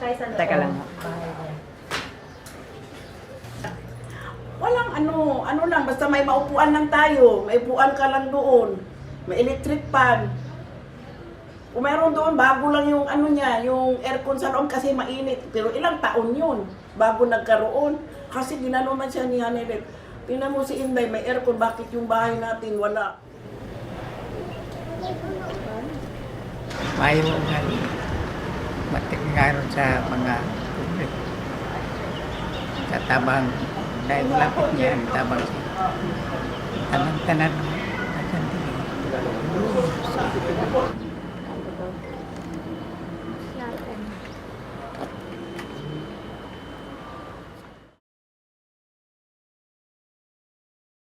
Kaysa na Teka lang. bahay niya. Walang ano lang, basta may maupuan lang tayo. May upuan ka lang doon. May electric fan. Kung meron doon, bago lang yung ano niya, yung aircon sa loob kasi mainit. Pero ilang taon yun, bago nagkaroon. Kasi ginano man siya ni Hanelet. Tingnan mo si Inday, may aircon, bakit yung bahay natin wala? Mayo nga matingaro sa mga publik. Sa tabang, dahil lapit niya ang tabang siya. Tamang tanan. Asan din.